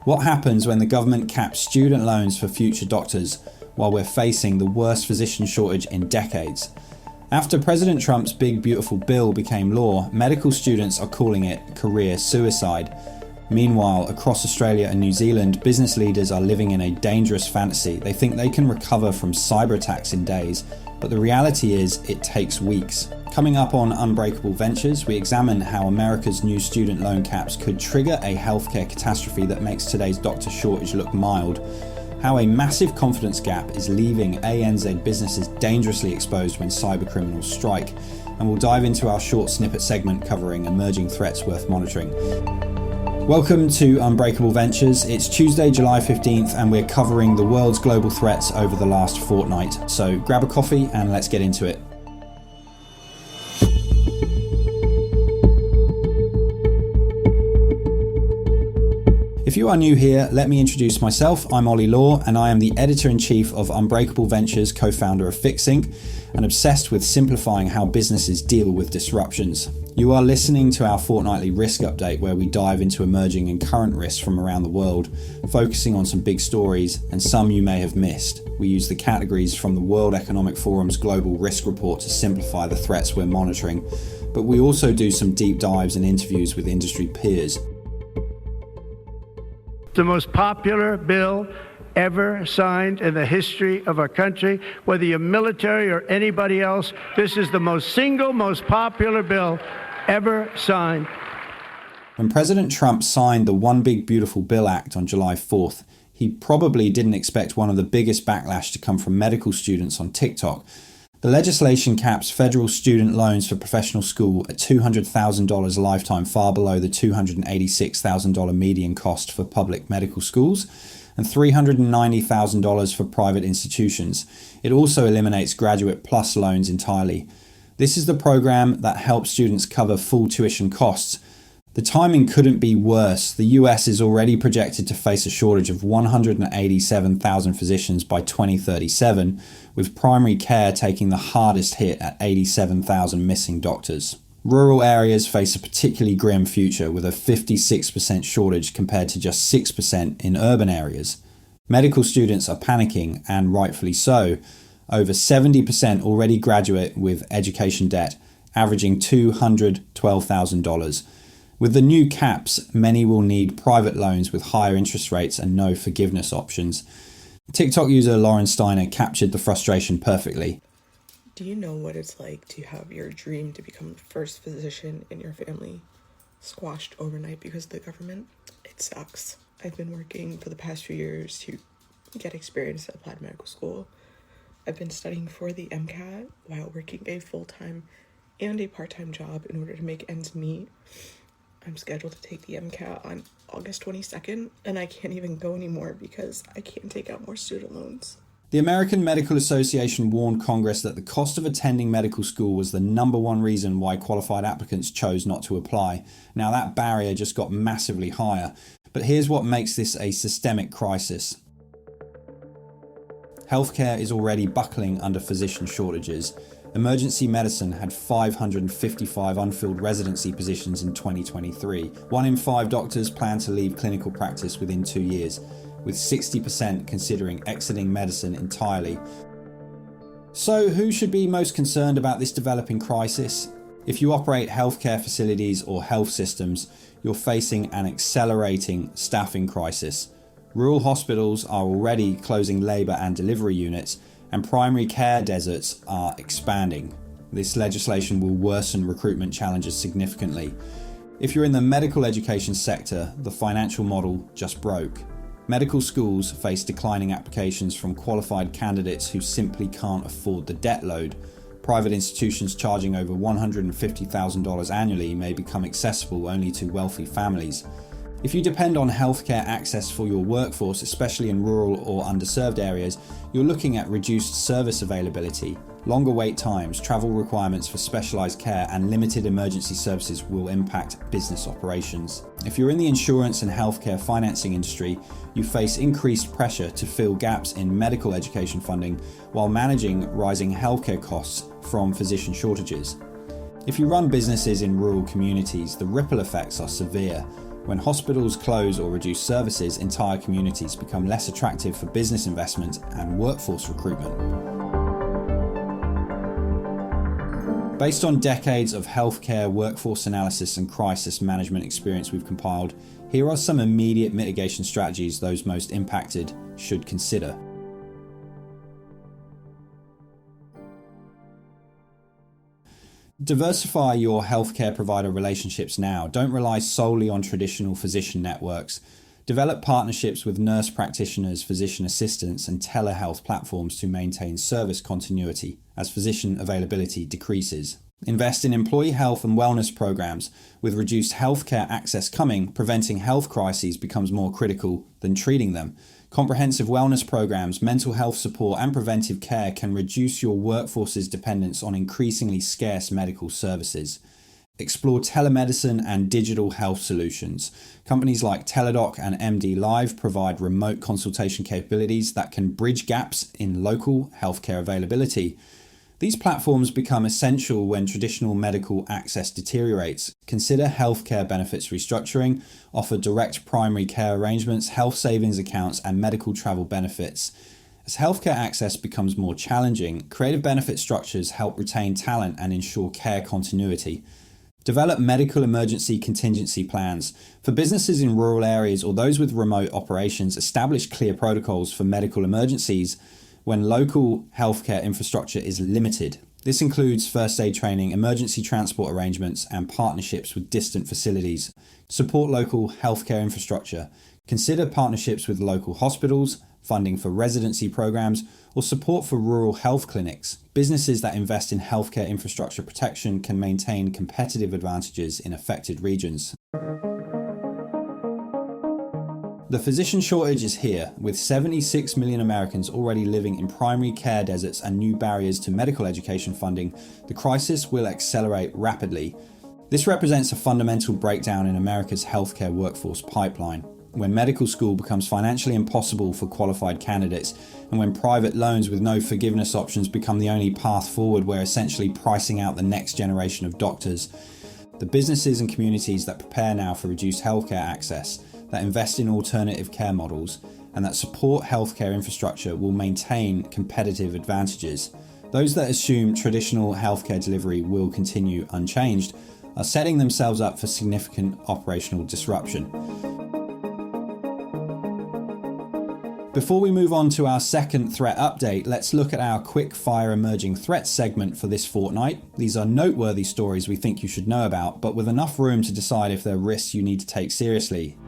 What happens when the government caps student loans for future doctors while we're facing the worst physician shortage in decades? After President Trump's big beautiful bill became law, medical students are calling it career suicide. Meanwhile, across Australia and New Zealand, business leaders are living in a dangerous fantasy. They think they can recover from cyber attacks in days, but the reality is it takes weeks. Coming up on Unbreakable Ventures, we examine how America's new student loan caps could trigger a healthcare catastrophe that makes today's doctor shortage look mild, how a massive confidence gap is leaving ANZ businesses dangerously exposed when cyber criminals strike, and we'll dive into our short snippet segment covering emerging threats worth monitoring. Welcome to Unbreakable Ventures. It's Tuesday, July 15th, and we're covering the world's global threats over the last fortnight. So grab a coffee and let's get into it. If you are new here, let me introduce myself. I'm Ollie Law, and I am the Editor-in-Chief of Unbreakable Ventures, co-founder of Fixinc, and obsessed with simplifying how businesses deal with disruptions. You are listening to our fortnightly risk update, where we dive into emerging and current risks from around the world, focusing on some big stories and some you may have missed. We use the categories from the World Economic Forum's Global Risk Report to simplify the threats we're monitoring, but we also do some deep dives and interviews with industry peers. The most popular bill ever signed in the history of our country. Whether you're military or anybody else, this is the most popular bill ever signed. When President Trump signed the One Big Beautiful Bill Act on July 4th, he probably didn't expect one of the biggest backlash to come from medical students on TikTok. The legislation caps federal student loans for professional school at $200,000 a lifetime, far below the $286,000 median cost for public medical schools, and $390,000 for private institutions. It also eliminates Graduate Plus loans entirely. This is the program that helps students cover full tuition costs. The timing couldn't be worse. The US is already projected to face a shortage of 187,000 physicians by 2037, with primary care taking the hardest hit at 87,000 missing doctors. Rural areas face a particularly grim future, with a 56% shortage compared to just 6% in urban areas. Medical students are panicking, and rightfully so. Over 70% already graduate with education debt, averaging $212,000. With the new caps, many will need private loans with higher interest rates and no forgiveness options. TikTok user Lauren Steiner captured the frustration perfectly. Do you know what it's like to have your dream to become the first physician in your family squashed overnight because of the government? It sucks. I've been working for the past few years to get experience at applied medical school. I've been studying for the MCAT while working a full-time and a part-time job in order to make ends meet. I'm scheduled to take the MCAT on August 22nd, and I can't even go anymore because I can't take out more student loans. The American Medical Association warned Congress that the cost of attending medical school was the number one reason why qualified applicants chose not to apply. Now that barrier just got massively higher. But here's what makes this a systemic crisis. Healthcare is already buckling under physician shortages. Emergency medicine had 555 unfilled residency positions in 2023. 1 in 5 doctors plan to leave clinical practice within 2 years, with 60% considering exiting medicine entirely. So who should be most concerned about this developing crisis? If you operate healthcare facilities or health systems, you're facing an accelerating staffing crisis. Rural hospitals are already closing labour and delivery units, and primary care deserts are expanding. This legislation will worsen recruitment challenges significantly. If you're in the medical education sector, the financial model just broke. Medical schools face declining applications from qualified candidates who simply can't afford the debt load. Private institutions charging over $150,000 annually may become accessible only to wealthy families. If you depend on healthcare access for your workforce, especially in rural or underserved areas, you're looking at reduced service availability. Longer wait times, travel requirements for specialised care, and limited emergency services will impact business operations. If you're in the insurance and healthcare financing industry, you face increased pressure to fill gaps in medical education funding while managing rising healthcare costs from physician shortages. If you run businesses in rural communities, the ripple effects are severe. When hospitals close or reduce services, entire communities become less attractive for business investment and workforce recruitment. Based on decades of healthcare workforce analysis and crisis management experience we've compiled, here are some immediate mitigation strategies those most impacted should consider. Diversify your healthcare provider relationships now. Don't rely solely on traditional physician networks. Develop partnerships with nurse practitioners, physician assistants, and telehealth platforms to maintain service continuity as physician availability decreases. Invest in employee health and wellness programs. With reduced healthcare access coming, preventing health crises becomes more critical than treating them. Comprehensive wellness programs, mental health support, and preventive care can reduce your workforce's dependence on increasingly scarce medical services. Explore telemedicine and digital health solutions. Companies like Teladoc and MD Live provide remote consultation capabilities that can bridge gaps in local healthcare availability. These platforms become essential when traditional medical access deteriorates. Consider healthcare benefits restructuring, offer direct primary care arrangements, health savings accounts, and medical travel benefits. As healthcare access becomes more challenging, creative benefit structures help retain talent and ensure care continuity. Develop medical emergency contingency plans. For businesses in rural areas or those with remote operations, establish clear protocols for medical emergencies when local healthcare infrastructure is limited. This includes first aid training, emergency transport arrangements, and partnerships with distant facilities. Support local healthcare infrastructure. Consider partnerships with local hospitals, funding for residency programs, or support for rural health clinics. Businesses that invest in healthcare infrastructure protection can maintain competitive advantages in affected regions. The physician shortage is here, with 76 million Americans already living in primary care deserts and new barriers to medical education funding. The crisis will accelerate rapidly. This represents a fundamental breakdown in America's healthcare workforce pipeline. When medical school becomes financially impossible for qualified candidates, and when private loans with no forgiveness options become the only path forward, we're essentially pricing out the next generation of doctors. The businesses and communities that prepare now for reduced healthcare access, that invest in alternative care models, and that support healthcare infrastructure will maintain competitive advantages. Those that assume traditional healthcare delivery will continue unchanged are setting themselves up for significant operational disruption. Before we move on to our second threat update, let's look at our quick fire emerging threats segment for this fortnight. These are noteworthy stories we think you should know about, but with enough room to decide if they're risks you need to take seriously.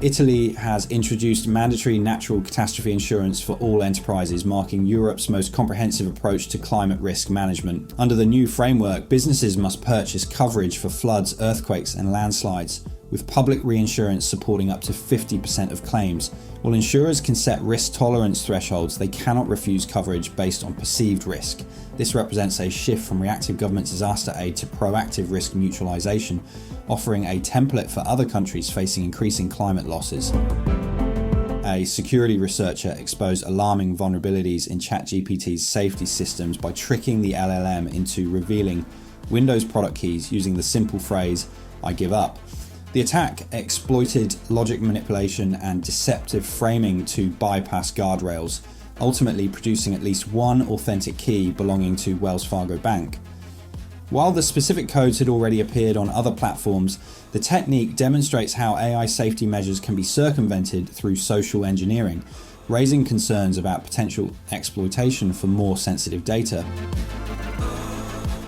Italy has introduced mandatory natural catastrophe insurance for all enterprises, marking Europe's most comprehensive approach to climate risk management. Under the new framework, businesses must purchase coverage for floods, earthquakes, and landslides, with public reinsurance supporting up to 50% of claims. While insurers can set risk tolerance thresholds, they cannot refuse coverage based on perceived risk. This represents a shift from reactive government disaster aid to proactive risk mutualisation, offering a template for other countries facing increasing climate losses. A security researcher exposed alarming vulnerabilities in ChatGPT's safety systems by tricking the LLM into revealing Windows product keys using the simple phrase, "I give up." The attack exploited logic manipulation and deceptive framing to bypass guardrails, ultimately producing at least one authentic key belonging to Wells Fargo Bank. While the specific codes had already appeared on other platforms, the technique demonstrates how AI safety measures can be circumvented through social engineering, raising concerns about potential exploitation for more sensitive data.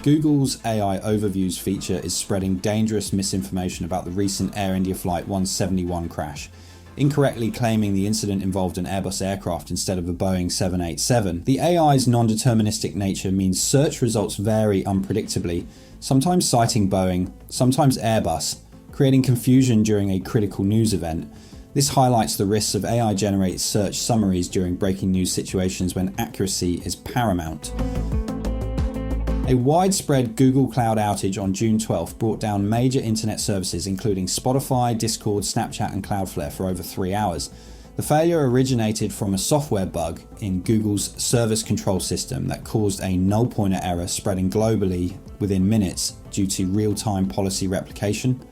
Google's AI Overviews feature is spreading dangerous misinformation about the recent Air India Flight 171 crash, incorrectly claiming the incident involved an Airbus aircraft instead of a Boeing 787. The AI's non-deterministic nature means search results vary unpredictably, sometimes citing Boeing, sometimes Airbus, creating confusion during a critical news event. This highlights the risks of AI-generated search summaries during breaking news situations when accuracy is paramount. A widespread Google Cloud outage on June 12th brought down major internet services including Spotify, Discord, Snapchat and Cloudflare for over 3 hours. The failure originated from a software bug in Google's service control system that caused a null pointer error spreading globally within minutes due to real-time policy replication.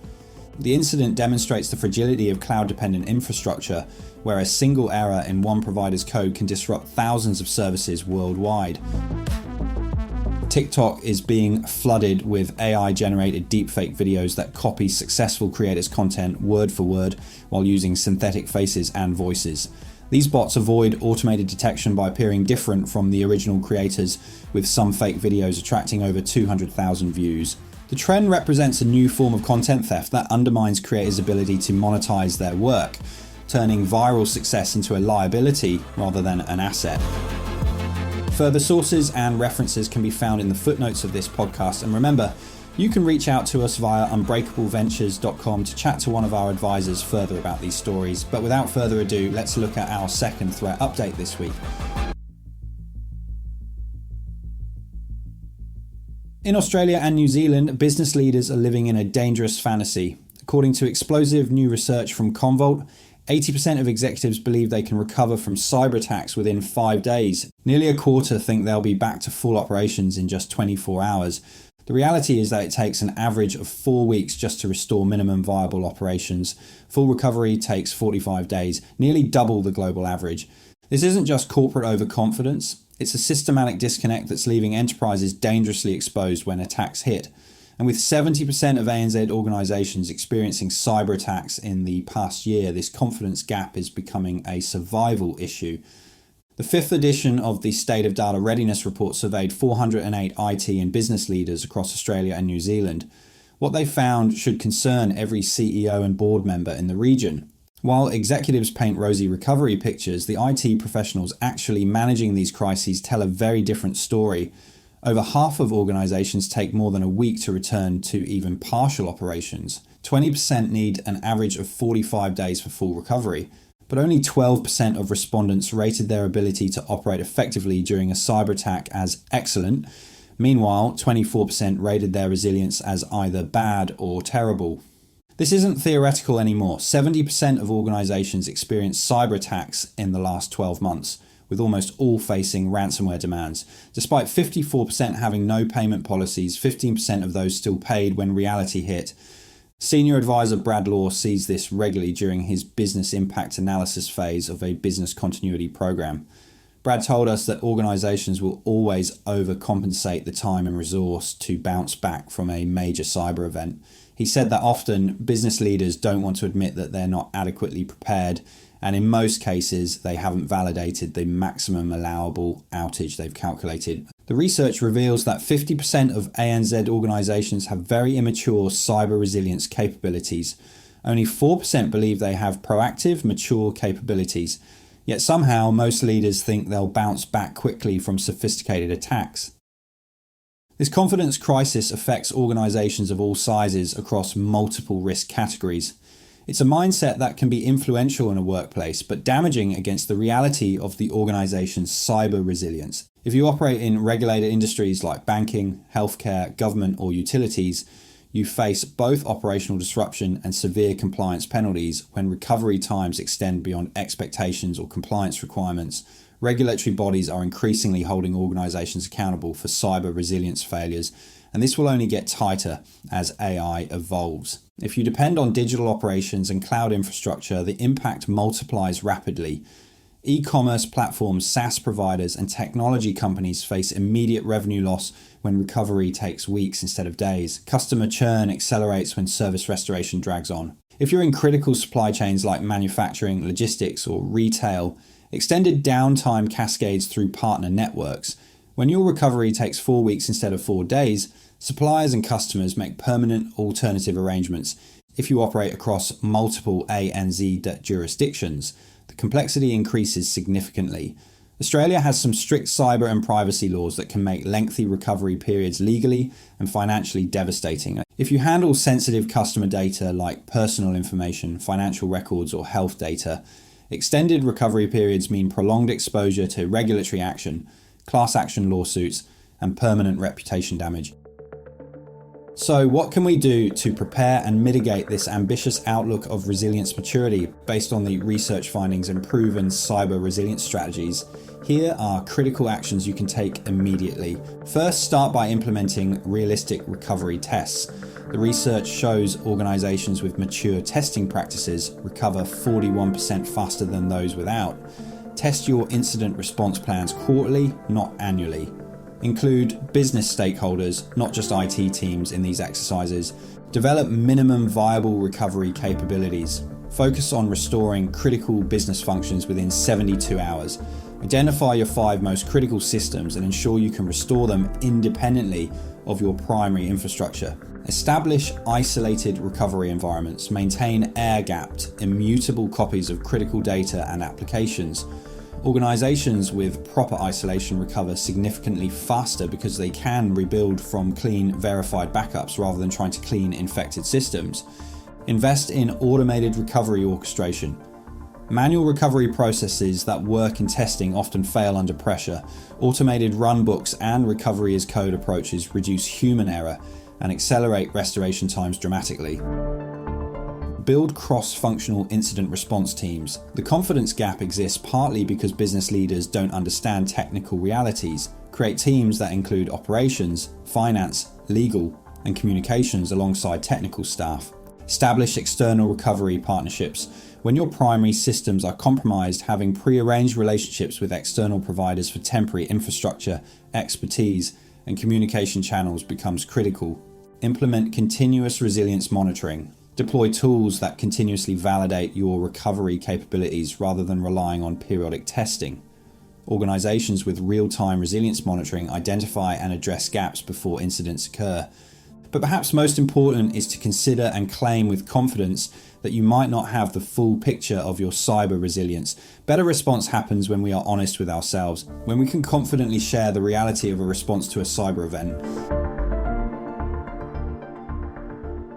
The incident demonstrates the fragility of cloud-dependent infrastructure, where a single error in one provider's code can disrupt thousands of services worldwide. TikTok is being flooded with AI-generated deepfake videos that copy successful creators' content word for word while using synthetic faces and voices. These bots avoid automated detection by appearing different from the original creators, with some fake videos attracting over 200,000 views. The trend represents a new form of content theft that undermines creators' ability to monetize their work, turning viral success into a liability rather than an asset. Further sources and references can be found in the footnotes of this podcast, and remember, you can reach out to us via unbreakableventures.com to chat to one of our advisors further about these stories. But without further ado, let's look at our second threat update this week. In Australia and New Zealand, business leaders are living in a dangerous fantasy. According to explosive new research from Commvault, 80% of executives believe they can recover from cyber attacks within 5 days. Nearly a quarter think they'll be back to full operations in just 24 hours. The reality is that it takes an average of 4 weeks just to restore minimum viable operations. Full recovery takes 45 days, nearly double the global average. This isn't just corporate overconfidence, it's a systematic disconnect that's leaving enterprises dangerously exposed when attacks hit. And with 70% of ANZ organisations experiencing cyber attacks in the past year, this confidence gap is becoming a survival issue. The 5th edition of the State of Data Readiness Report surveyed 408 IT and business leaders across Australia and New Zealand. What they found should concern every CEO and board member in the region. While executives paint rosy recovery pictures, the IT professionals actually managing these crises tell a very different story. Over half of organisations take more than a week to return to even partial operations. 20% need an average of 45 days for full recovery, but only 12% of respondents rated their ability to operate effectively during a cyber attack as excellent. Meanwhile, 24% rated their resilience as either bad or terrible. This isn't theoretical anymore. 70% of organisations experienced cyber attacks in the last 12 months. With almost all facing ransomware demands. Despite 54% having no payment policies, 15% of those still paid when reality hit. Senior advisor Brad Law sees this regularly during his business impact analysis phase of a business continuity program. Brad told us that organisations will always overcompensate the time and resource to bounce back from a major cyber event. He said that often business leaders don't want to admit that they're not adequately prepared, and in most cases, they haven't validated the maximum allowable outage they've calculated. The research reveals that 50% of ANZ organisations have very immature cyber resilience capabilities. Only 4% believe they have proactive, mature capabilities. Yet somehow, most leaders think they'll bounce back quickly from sophisticated attacks. This confidence crisis affects organisations of all sizes across multiple risk categories. It's a mindset that can be influential in a workplace, but damaging against the reality of the organisation's cyber resilience. If you operate in regulated industries like banking, healthcare, government, or utilities, you face both operational disruption and severe compliance penalties when recovery times extend beyond expectations or compliance requirements. Regulatory bodies are increasingly holding organisations accountable for cyber resilience failures, and this will only get tighter as AI evolves. If you depend on digital operations and cloud infrastructure, the impact multiplies rapidly. E-commerce platforms, SaaS providers, and technology companies face immediate revenue loss when recovery takes weeks instead of days. Customer churn accelerates when service restoration drags on. If you're in critical supply chains like manufacturing, logistics, or retail, extended downtime cascades through partner networks. When your recovery takes 4 weeks instead of 4 days, suppliers and customers make permanent alternative arrangements. If you operate across multiple ANZ jurisdictions, the complexity increases significantly. Australia has some strict cyber and privacy laws that can make lengthy recovery periods legally and financially devastating. If you handle sensitive customer data like personal information, financial records, or health data, extended recovery periods mean prolonged exposure to regulatory action, class action lawsuits, and permanent reputation damage. So what can we do to prepare and mitigate this ambitious outlook of resilience maturity based on the research findings and proven cyber resilience strategies? Here are critical actions you can take immediately. First, start by implementing realistic recovery tests. The research shows organizations with mature testing practices recover 41% faster than those without. Test your incident response plans quarterly, not annually. Include business stakeholders, not just IT teams, in these exercises. Develop minimum viable recovery capabilities. Focus on restoring critical business functions within 72 hours. Identify your 5 most critical systems and ensure you can restore them independently of your primary infrastructure. Establish isolated recovery environments. Maintain air-gapped, immutable copies of critical data and applications. Organizations with proper isolation recover significantly faster because they can rebuild from clean, verified backups rather than trying to clean infected systems. Invest in automated recovery orchestration. Manual recovery processes that work in testing often fail under pressure. Automated runbooks and recovery as code approaches reduce human error and accelerate restoration times dramatically. Build cross-functional incident response teams. The confidence gap exists partly because business leaders don't understand technical realities. Create teams that include operations, finance, legal, and communications alongside technical staff. Establish external recovery partnerships. When your primary systems are compromised, having pre-arranged relationships with external providers for temporary infrastructure, expertise, and communication channels becomes critical. Implement continuous resilience monitoring. Deploy tools that continuously validate your recovery capabilities rather than relying on periodic testing. Organizations with real-time resilience monitoring identify and address gaps before incidents occur. But perhaps most important is to consider and claim with confidence that you might not have the full picture of your cyber resilience. Better response happens when we are honest with ourselves, when we can confidently share the reality of a response to a cyber event.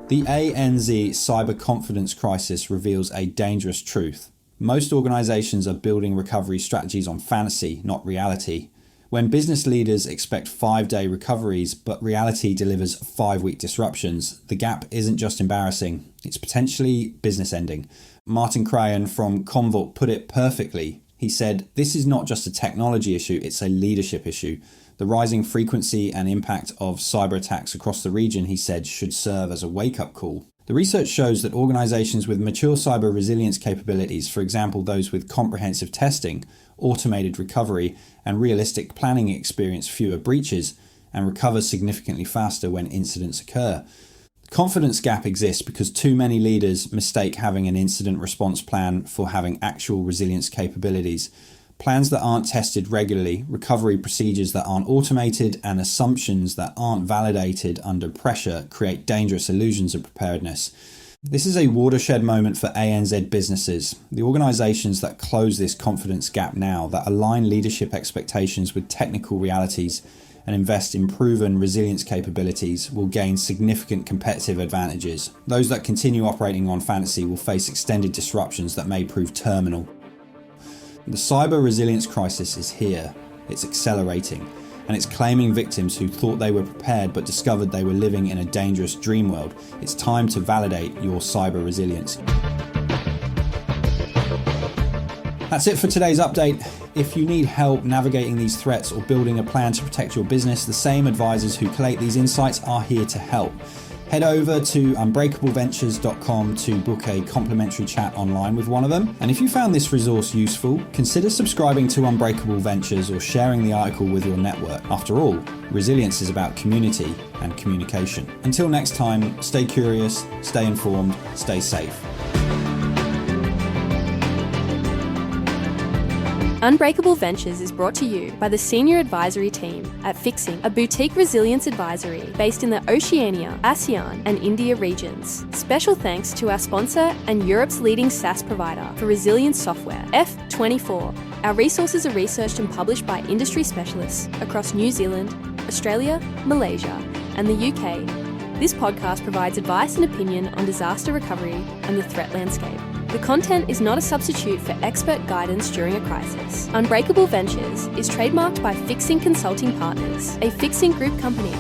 The ANZ cyber confidence crisis reveals a dangerous truth. Most organizations are building recovery strategies on fantasy, not reality. When business leaders expect 5-day recoveries, but reality delivers 5-week disruptions, the gap isn't just embarrassing, it's potentially business ending. Martin Crayon from Convolt put it perfectly. He said, "This is not just a technology issue, it's a leadership issue." The rising frequency and impact of cyber attacks across the region, he said, should serve as a wake-up call. The research shows that organizations with mature cyber resilience capabilities, for example those with comprehensive testing, automated recovery, and realistic planning experience fewer breaches and recover significantly faster when incidents occur. The confidence gap exists because too many leaders mistake having an incident response plan for having actual resilience capabilities. Plans that aren't tested regularly, recovery procedures that aren't automated, and assumptions that aren't validated under pressure create dangerous illusions of preparedness. This is a watershed moment for ANZ businesses. The organizations that close this confidence gap now, that align leadership expectations with technical realities and invest in proven resilience capabilities, will gain significant competitive advantages. Those that continue operating on fantasy will face extended disruptions that may prove terminal. The cyber resilience crisis is here, it's accelerating, and it's claiming victims who thought they were prepared but discovered they were living in a dangerous dream world. It's time to validate your cyber resilience. That's it for today's update. If you need help navigating these threats or building a plan to protect your business, the same advisors who collate these insights are here to help. Head over to unbreakableventures.com to book a complimentary chat online with one of them. And if you found this resource useful, consider subscribing to Unbreakable Ventures or sharing the article with your network. After all, resilience is about community and communication. Until next time, stay curious, stay informed, stay safe. Unbreakable Ventures is brought to you by the Senior Advisory Team at Fixinc, a boutique resilience advisory based in the Oceania, ASEAN and India regions. Special thanks to our sponsor and Europe's leading SaaS provider for resilience software, F24. Our resources are researched and published by industry specialists across New Zealand, Australia, Malaysia and the UK. This podcast provides advice and opinion on disaster recovery and the threat landscape. The content is not a substitute for expert guidance during a crisis. Unbreakable Ventures is trademarked by Fixinc Consulting Partners, a Fixinc Group company.